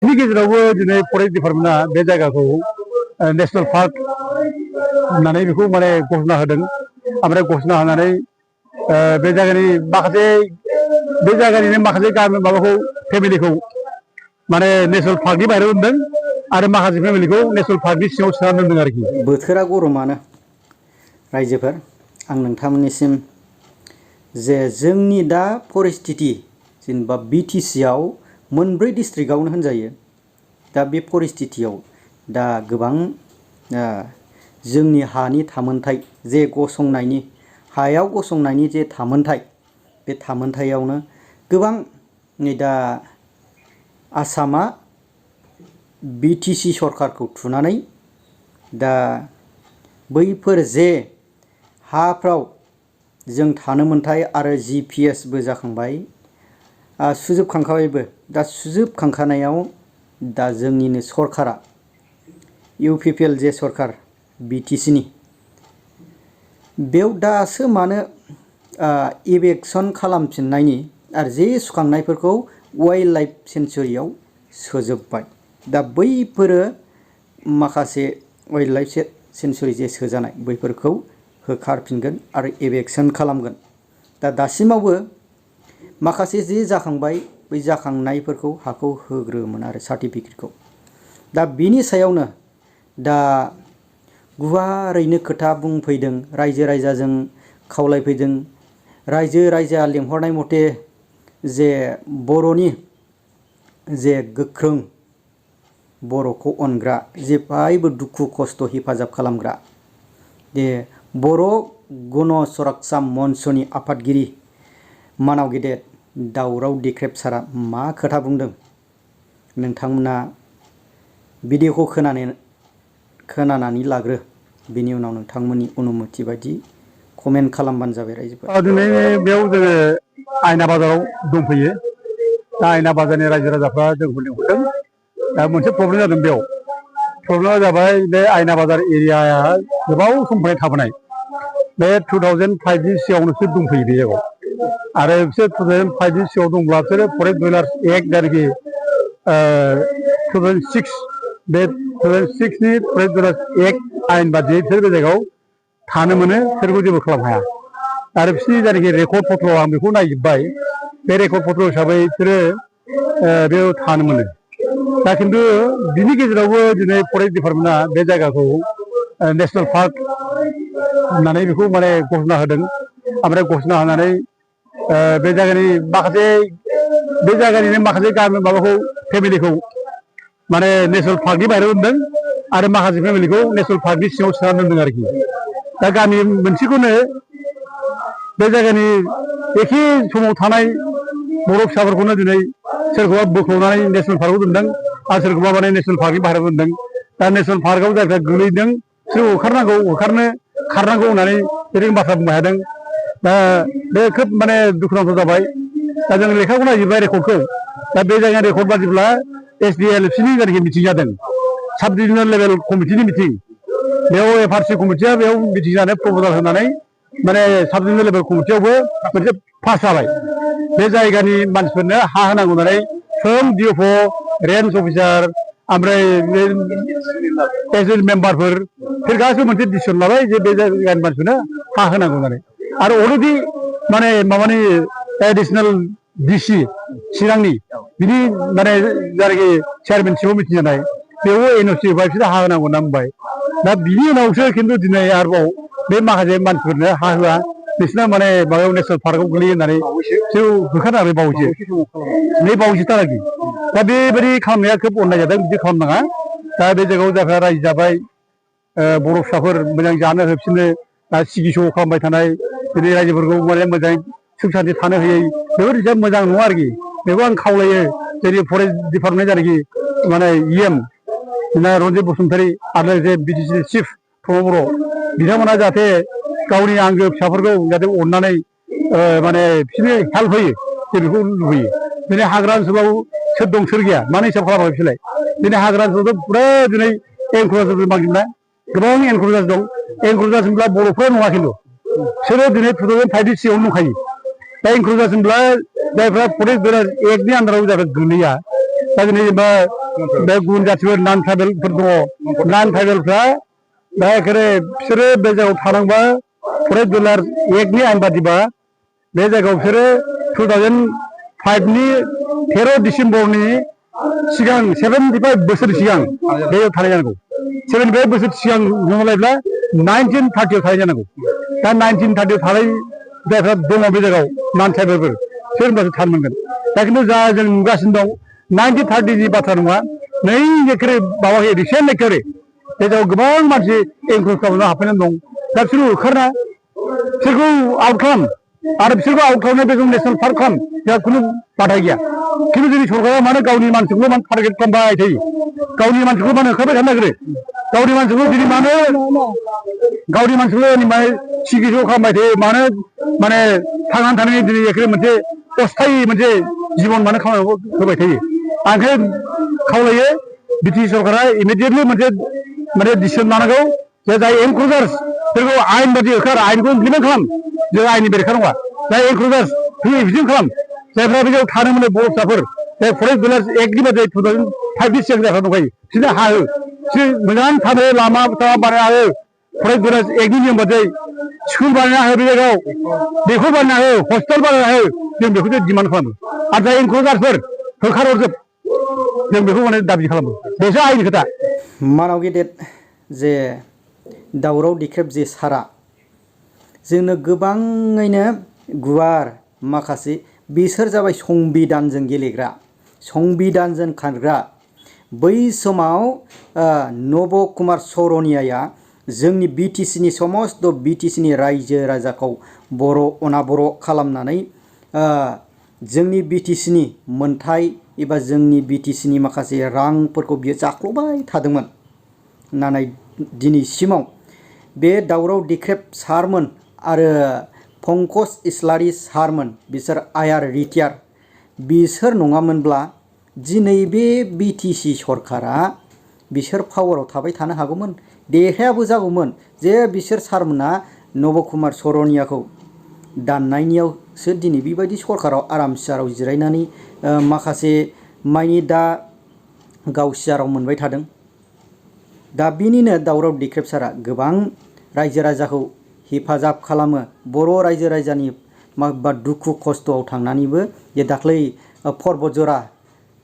बिनि गेजेरावबो दिनै फरेस्ट डिपार्टमेन्टआ बे जायगाखौ नेसनेल पार्क होननानै बेखौ माने घोषणा होदों। ओमफ्राय घोषणा होनानै बे जायगानि माखासे बे जायगानिनो माखासे गामि माबाखौ फेमिलिखौ माने नेसनेल पार्कनि बाहेरायाव दोनदों आरो माखासे फेमिलिखौ नेसनेल पार्कनि सिङाव सोना दोनदों आरोखि। बोथोरा गरमानो रायजोफोर आं नोंथांमोननिसिम जे जोंनि दा परिस्थिति जेनेबा BTC आव मोनब्रै डिस्ट्रिक्टआवनो होनजायो। दा बे परिस्थितियाव दा गोबां जोंनि हानि थामोनथाय जे गसंनायनि हायाव गसंनायनि जे थामोनथाय बे थामोनथायावनो गोबां नै दा आसामा BTC सरकारखौ थुनानै दा बैफोर जे हाफ्राव जों थानो मोनथाय आरो GPS बो जाखांबाय सुजुबखांखाबायबो। दा सुजुबखांखानायाव दा जोंनिनो सरकारा UPPL जे सरकार BTC नि बेयाव दासो मानो इभेक्सन खालामफिननायनि आरो जे सुखांनायफोरखौ वाइल्ड लाइफ सेन्चुरियाव सोजोबबाय। दा बैफोरो माखासे वाइल्ड लाइफ सेन्चुरि जे सोजानाय बैफोरखौ होखारफिनगोन आरो इभेक्सन खालामगोन। दा दासिमावबो माखासे जे जाखांबाय बै जाखांनायफोरखौ हाखौ होग्रोमोन आरो सार्टिफिकेटखौ। दा बिनि सायावनो दा गुवारैनो खोथा बुंफैदों, रायजो राजाजों खावलायफैदों। रायजो राजाया लेंहरनाय मथे जे बर'नि जे गोख्रों बर'खौ अनग्रा जेब्लायबो दुखु खस्थ' हेफाजाब खालामग्रा जे बर' गण सुरक्षा मन्चनि आफादगिरि मानाव गेदेर दावराव देख्रेब सारा मा खोथा बुंदों नोंथांमोना भिडिअखौ खोनानानै लाग्रो। बिनि उनाव नोंथांमोननि अनुमति बायदि कमेन्ट खालामबानो जाबाय रायजोफोर। दिनै बेयाव जोङो आयना बाजाराव दंफैयो। दा आयना बाजारनि रायजो राजाफ्रा जोंखौ लिंहरदों। दा मोनसे प्रब्लेम जादों बेयाव। प्रब्लेमा जाबाय बे आयना बाजार एरियाया गोबाव समनिफ्राय थाबोनाय। बे 2005नि सिगाङावसो दंफैयो बे जायगायाव। आरो बिसोर 2005नि सिगाङाव दंब्ला बिसोरो फरेस्ट डिवेलार्स एक्ट जायनाखि 2006 बे 2006नि फरेस्ट डिवेलार्स एक्ट आयेन बादियै बिसोर बे जायगायाव थानो मोनो, बिसोरखौ जेबो खालामनो हाया। आरो बिसोरनि जायनाखि रेकर्ड पत्र आं बेखौ नायजोब्बाय। बे रेकर्ड पत्र हिसाबै बिसोरो बेयाव थानो मोनो। दा खिन्थु बिनि गेजेरावबो दिनै फरेस्ट डिपार्टमेन्टआ बे जायगाखौ नेसनेल पार्क होननानै बेखौ माने घोषणा होदों। ओमफ्राय घोषणा होनानै बे जायगानि माखासे गामि माबाखौ फेमिलिखौ माने नेसनेल पार्कनि बाहेरायाव दोनदों आरो माखासे फेमिलिखौ नेसनेल पार्कनि सिङाव सोना दोनदों आरोखि। दा गामि मोनसेखौनो बे जायगानि एखे समाव थानाय बर' फिसाफोरखौनो दिनै सोरखौबा बोखावनानै नेसनेल पार्कआव दोनदों आरो सोरखौबा माने नेसनेल पार्कनि बाहेरायाव दोनदों। दा नेसनेल पार्कआव जायफ्रा गोलैदों बिसोर खारनांगौ होननानै बेबायदि बाथ्रा बुंबाय थादों। दा बे खोब माने दुखुनांथाव जाबाय। दा जों लेखाखौ नायजोब्बाय रेकर्डखौ। दा बे जायगानि रेकर्ड बादिब्ला SDLFCनि जायनाखि मिटिं जादों, साब डिभिजनेल लेभेल कमिटिनि मिटिं, बेयाव FRC कमिटिया बेयाव मिटिं जानो प्रप'जाल होनानै माने साब डिभिजनेल लेभेल कमिटियावबो मोनसे पास जाबाय। बे जायगानि मानसिफोरनो हा होनांगौ होननानै सोम DFO, रेन्ज अफिसार ओमफ्राय एसएल मेम्बारफोर बिसोर गासैबो मोनसे डिसिसन लाबाय जे बे जायगानि मानसिफोरनो हा होनांगौ होननानै। आरो अलरेडि माने माबानि एडिसनेल DC चिरांनि बिनि माने जायनाखि चेयारमेनशिपआव मिटिं जानाय बेयावबो NOC होबाय, बिसोर हा होनांगौ होनना बुंबाय। दा बिनि उनावसो खिन्थु दिनै आरोबाव बे माखासे मानसिफोरनो हा होआ, बिसोरना माने माबायाव नेसनेल पार्कआव गोलैयो होननानै बिसोर होखारनानै बावैसो आरोखि। दा बेबायदि खालामनाया खोब अननाय जादों। बिदि खालामनाङा। दा बे जायगायाव जायफ्रा रायजो जाबाय, बर' फिसाफोर मोजां जानो होफिननो सिगिस' खालामबाय थानाय बिदि रायजोफोरखौ माने मोजाङै सुख सान्थि थानो होयै बेफोर हिसाब मोजां नङा आरोखि। बेखौ आं खावलायो जोंनि फरेस्ट डिपार्टमेन्ट जायनाखि माने EM रन्जित बसुमतारी आरो लोगोसे BTC नि चिफ प्रमद बर' बिथांमोना जाहाथे गावनि आंगो फिसाफोरखौ जाहाथे अननानै माने बिसोरनो हेल्प होयो, जों बेखौ लुबैयो। दिनै हाग्रा ओनसोलाव सोर दं सोर गैया मानो हिसाब खालामाखै बिसोरलाय? दिनै हाग्रा ओनसोलावथ' पुरा दिनै एनक्र'चफोर बांजोबना गोबां एनक्र'च दं। एनक्र'च होनब्ला बर'फोरा नङा, खिन्थु बिसोरो दिनै 2005नि सिगाङावनो दंखायो। दा एनक्र'च होनब्ला जायफ्रा फरेस्ट डिवेलार्स एक्टनि आन्दाराव जायफ्रा गोलैया, दा दिनै जेनेबा बे गुबुन जाथिफोर नन ट्राइबेलफोर दङ नन ट्राइबेलफ्रा दा एखेबारे बिसोरो बे जायगायाव थानांबा फरेस्ट डिलार एक्टनि आयेन बादिबा बे जायगायाव बिसोरो 2005नि 13 डिसेम्बरनि सिगां 75 बोसोर सिगां बे थानाय जानांगौ 75 बोसोर सिगां नङाब्ला 1930 थानाय जानांगौ दा 1930 थानाय जायफ्रा दङ बे जायगायाव नन ट्राइबेलफोर बिसोर होनबासो थानो मोनगोन दा खिन्थु जा जों नुगासिनो दं 1930नि बाथ्रा नङा नै एखेबारे माबाखै रिसेन्ट एखेबारे बे जायगायाव गोबां मानसि एनक्रोच खालामना हाबफैनानै दं दा बिसोरखौ होखारना बिसोरखौ आउट खालाम आरो बिसोरखौ आउट खालामनाय बे जों नेसनेल पार्क खालाम जोंहा खुनु बाधा गैया खिन्थु जोंनि सरकारा मानो गावनि मानसिखौल' मानो टारगेट खालामबाय थायो गावनि मानसिखौ मानो होखारबाय थानो नागिरो गावनि मानसिखौ दिनै मानो गावनि मानसिखौल' माने सिकित्सा खालामबाय थायो मानो माने थांनानै थानायनि दिनै एखेबारे मोनसे अस्थायि मोनसे जिबन मानो खामानियाव होबाय थायो आं ओंखायनो खावलायो बिटिसि सरकारा इमिडियेटलि मोनसे माने डिसिसन लानांगौ जे जाय एनक्रोचार्सफोरखौ आयेन बादि होखार आयेनखौ इमप्लिमेन्ट खालाम जों आयेननि बेरेखा नङा जाय एनक्रोचार्स बेखौ इभिक्सन खालाम जायफ्रा बेयाव थानो मोनो बर' फिसाफोर जाय फरेस्ट डिलार एक्टनि बायदि 2005नि सिगां जायफ्रा दंखायो बिसोरनो हा हो बिसोर मोजां थानो लामा सामा बानायना हो फरेस्ट डिलार एक्टनि नियम बायदियै स्कुल बानायना हो बे जायगायाव बेखौ बानायना हो हस्पिटाल बानायना हो जों बेखौ जों डिमान्ड खालामो आरो जाय एनक्रोचार्सफोर होखारहरजोब जों बेखौ माने दाबि खालामो बेसो आयेननि खोथा मानाव गेदेर जे दावराव दिख्रेब जे सारा जोंनो गोबाङैनो गुवार माखासे बिसोर जाबाय संबिधानजों गेलेग्रा संबिधानजों खारग्रा बै समाव नब कुमार सरनियाया जोंनि बिटिसिनि समस्त बिटिसिनि रायजो राजाखौ बर' अनाबर' खालामनानै जोंनि बिटिसिनि मोनथाय एबा जोंनि बिटिसिनि माखासे रांफोरखौ बियो जाख्ल'बाय थादोंमोन नाथाय दिनैसिमाव बे दावराव दिख्रेब सारमोन आरो पंकज इस्लारि सारमोन बिसोर आइआर रिटायार बिसोर नङामोनब्ला दिनै बे बिटिसि सरकारा बिसोर पावाराव थाबाय थानो हागौमोन देरहायाबो जागौमोन जे बिसोर सारमोना नब कुमार सरनियाखौ दाननायनियावसो दिनै बेबायदि सरकाराव आराम सियाराव जिरायनानै माखासे मानि दा गाव सियाराव मोनबाय थादों दा बिनिनो दावराव दिख्रेब सारा गोबां रायजो राजाखौ हेफाजाब खालामो बर' रायजो राजानि बा दुखु खस्थ'आव थांनानैबो जे दाख्लै पर्बतजरा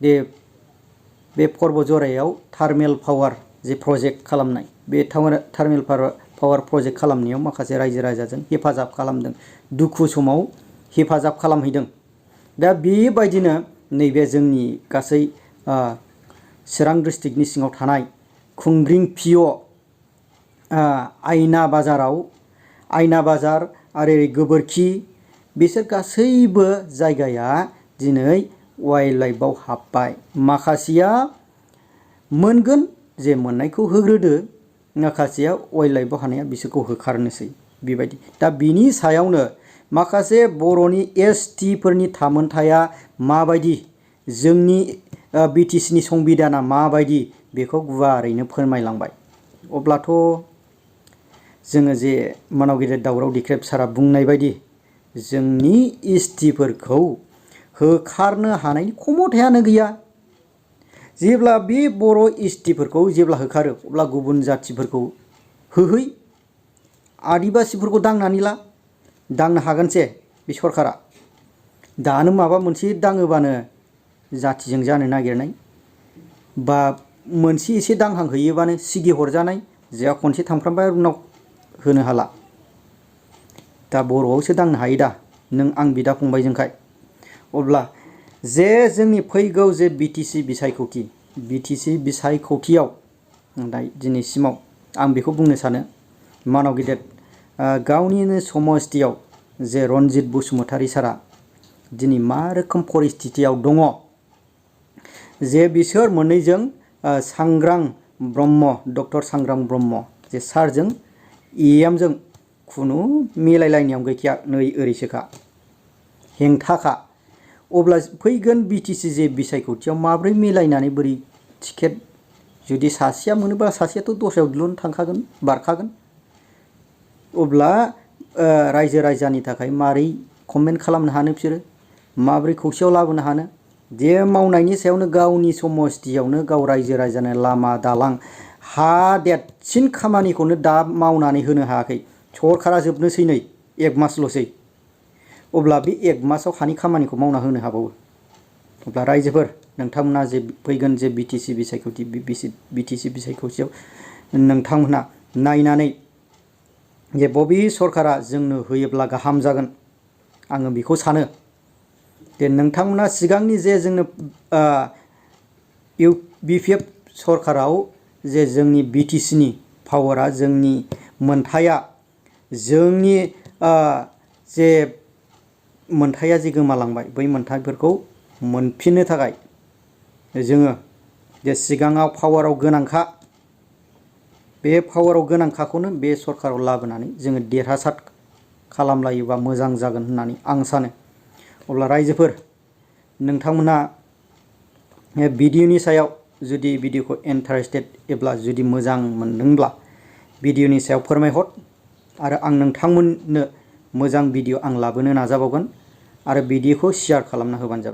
बे पर्बतजरायाव थार्मेल पावार जे प्रजेक्ट खालामनाय बे थार्मेल पावार प्रजेक्ट खालामनायाव माखासे रायजो राजाजों हेफाजाब खालामदों दुखु समाव हेफाजाब खालामहैदों दा बेबायदिनो नैबे जोंनि गासै चिरां डिस्ट्रिक्टनि सिङाव थानाय खुंग्रिं पिअ आयना बाजार आरो गोबोरखि बिसोर गासैबो जायगाया दिनै वाइल्ड लाइफआव हाबबाय माखासेया मोनगोन जे मोननायखौ होग्रोदो माखासेया वाइल्ड लाइफआव हानाया बिसोरखौ होखारनोसै बेबायदि दा बिनि सायावनो माखासे बर'नि एसटिफोरनि थामोनथाया माबायदि जोंनि बिटिसिनि संबिधाना माबायदि बेखौ गुवारैनो फोरमायलांबाय अब्लाथ' जोङो जे मानाव गेदेर दावराव दिख्रेब सारा बुंनाय बायदि जोंनि एसटिफोरखौ होखारनो हानायनि खमथायानो गैया जेब्ला बे बर' एसटिफोरखौ जेब्ला होखारो अब्ला गुबुन जाथिफोरखौ होहै आदिबासिफोरखौ दांनानै ला दांनो हागोनसे बे सरकारा दानो माबा मोनसे दाङोबानो जातिजों जानो नागिरनाय बा मोनसे एसे दांहांहैयोबानो सिगि हरजानाय जेहा खनसे थांफ्रामबाय उनाव होनो हाला दा बर'आवसो दांनो हायो दा नों आं बिदा फंबायजोंखाय अब्ला जे जोंनि फैगौ जे बिटिसि बिसायख'थियाव दिनैसिमाव आं बेखौ बुंनो सानो मानाव गेदेर गावनिनो समस्थियाव जे रनजित बसुमतारी सारा दिनै मा रोखोम परिस्थितियाव दङ जे बिसोर मोननैजों सांग्रां ब्रह्म डक्टर सांग्रां ब्रह्म जे सारजों एएमजों खुनु मिलायलायनायाव गैखाया नै ओरैसोखा हेंथाखा अब्ला फैगोन बिटिसि जे बिसायख'थियाव माब्रै मिलायनानै बोरै टिकेट जुदि सासेया मोनोबा सासेयाथ' दस्रायाव दिलुन थांखागोन बारखागोन अब्ला रायजो राजानि थाखाय मारै कमेन्ट खालामनो हानो बिसोरो माब्रै खौसेयाव लाबोनो हानो जे मावनायनि सायावनो गावनि समस्थियावनो गाव रायजो राजानो लामा दालां हा देरसिन खामानिखौनो दा मावनानै होनो हायाखै। सरकारा जोबनोसै नै 1 मासल'सै। अब्ला बे 1 मासाव हानि खामानिखौ मावना होनो हाबावो। अब्ला रायजोफोर नोंथांमोना जे फैगोन जे बिटिसि बिसायख'थि बिटिसि बिसायख'थियाव नोंथांमोना नायनानै जे बबे सरकारा जोंनो होयोब्ला गाहाम जागोन आङो बेखौ सानो। जे नोंथांमोना सिगांनि जे जोंनो UPPL सरकाराव जे जोंनि बिटिसिनि पावारा जोंनि मोनथाया जोंनि जे मोनथाया जे गोमालांबाय बै मोनथायफोरखौ मोनफिननो थाखाय जोङो जे सिगाङाव पावाराव गोनांखा बे पावाराव गोनांखाखौनो बे सरकाराव लाबोनानै जोङो देरहासार खालामलायोबा मोजां जागोन होननानै आं सानो। अब्ला रायजोफोर नोंथांमोना भिडिअनि सायाव जुदि भिडिअखौ इन्टारेस्टेड एब्ला जुदि मोजां मोनदोंब्ला भिडिअनि सायाव फोरमायहर आरो आं नोंथांमोननो मोजां भिडिअ आं लाबोनो नाजाबावगोन आरो भिडिअखौ शेयार खालामना होबानो जाबाय।